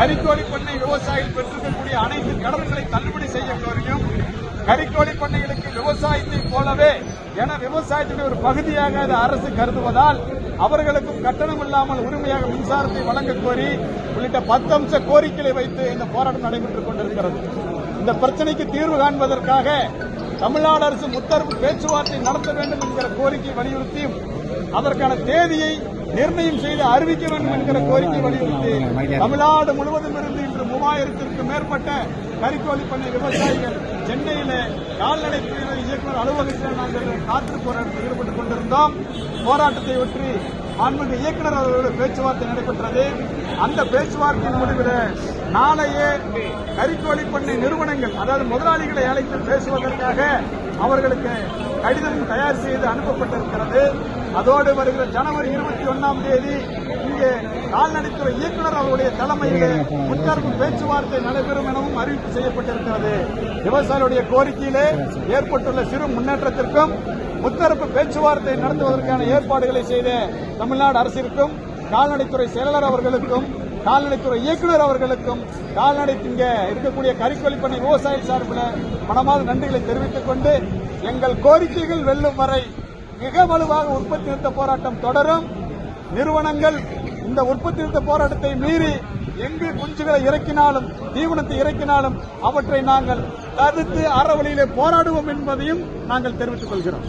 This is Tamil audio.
கறிக்கோழி பண்ணை விவசாயிகள் பெற்றிருக்கக்கூடிய அனைத்து கடன்களை தள்ளுபடி செய்ய கோரியும், கறிக்கோழி பண்ணைகளுக்கு விவசாயத்தை போலவே என விவசாயத்தினுடைய ஒரு பகுதியாக அது அரசு கருதுவதால் அவர்களுக்கும் கட்டணம் இல்லாமல் உரிமையாக மின்சாரத்தை வழங்க கோரி உள்ளிட்ட 10 அம்ச கோரிக்கைகளை வைத்து இந்த போராட்டம் நடைபெற்றுக் கொண்டிருக்கிறது. இந்த பிரச்சனைக்கு தீர்வு காண்பதற்காக தமிழ்நாடு அரசு முத்தரப்பு பேச்சுவார்த்தை நடத்த வேண்டும் என்கிற கோரிக்கை வலியுறுத்தியும் அதற்கான தேதியை நிர்ணயம் செய்து அறிவிக்க வேண்டும் என்கிற கோரிக்கை வலியுறுத்தி தமிழ்நாடு முழுவதும் இருந்து இன்று 3000க்கும் மேற்பட்ட கறிக்கோழி பண்ணை விவசாயிகள் சென்னையிலே கால்நடைத்துறை இயக்குநர் அலுவலகத்தில் நாங்கள் காற்று போராட்டத்தில் ஈடுபட்டுக் கொண்டிருந்தோம். போராட்டத்தை ஒற்றி மாண்புமிகு இயக்குநர் அவர்களோட பேச்சுவார்த்தை நடைபெற்றது. அந்த பேச்சுவார்த்தையின் முடிவில் நாளையே கறிக்கோழி பண்ணை நிறுவனங்கள், அதாவது முதலாளிகளை அழைத்து பேசுவதற்காக அவர்களுக்கு கடிதம் தயார் செய்து அனுப்பப்பட்டிருக்கிறது. அதோடு வருகிற ஜனவரி 21ஆம் தேதி இங்கே கால்நடைத்துறை இயக்குநர் அவருடைய தலைமையில் முத்தரப்பு பேச்சுவார்த்தை நடைபெறும் எனவும் அறிவிப்பு செய்யப்பட்டிருக்கிறது. விவசாயிகளுடைய கோரிக்கையிலே ஏற்பட்டுள்ள சிறு முன்னேற்றத்திற்கும் முத்தரப்பு பேச்சுவார்த்தை நடத்துவதற்கான ஏற்பாடுகளை செய்த தமிழ்நாடு அரசிற்கும், கால்நடைத்துறை செயலாளர் அவர்களுக்கும், கால்நடைத்துறை இயக்குநர் அவர்களுக்கும், கால்நடை இங்க இருக்கக்கூடிய கறிக்கோழி பண்ணை விவசாய சார்பில் மனமார்ந்த நன்றிகளை தெரிவித்துக் கொண்டு, எங்கள் கோரிக்கைகள் வெல்லும் வரை மிக வலுவாக உற்பத்தி நிறுத்த போராட்டம் தொடரும். நிறுவனங்கள் இந்த உற்பத்தி நிறுத்த போராட்டத்தை மீறி எங்கு குஞ்சுகளை இறக்கினாலும், தீவனத்தை இறக்கினாலும் அவற்றை நாங்கள் தடுத்து அறவழியிலே போராடுவோம் என்பதையும் நாங்கள் தெரிவித்துக் கொள்கிறோம்.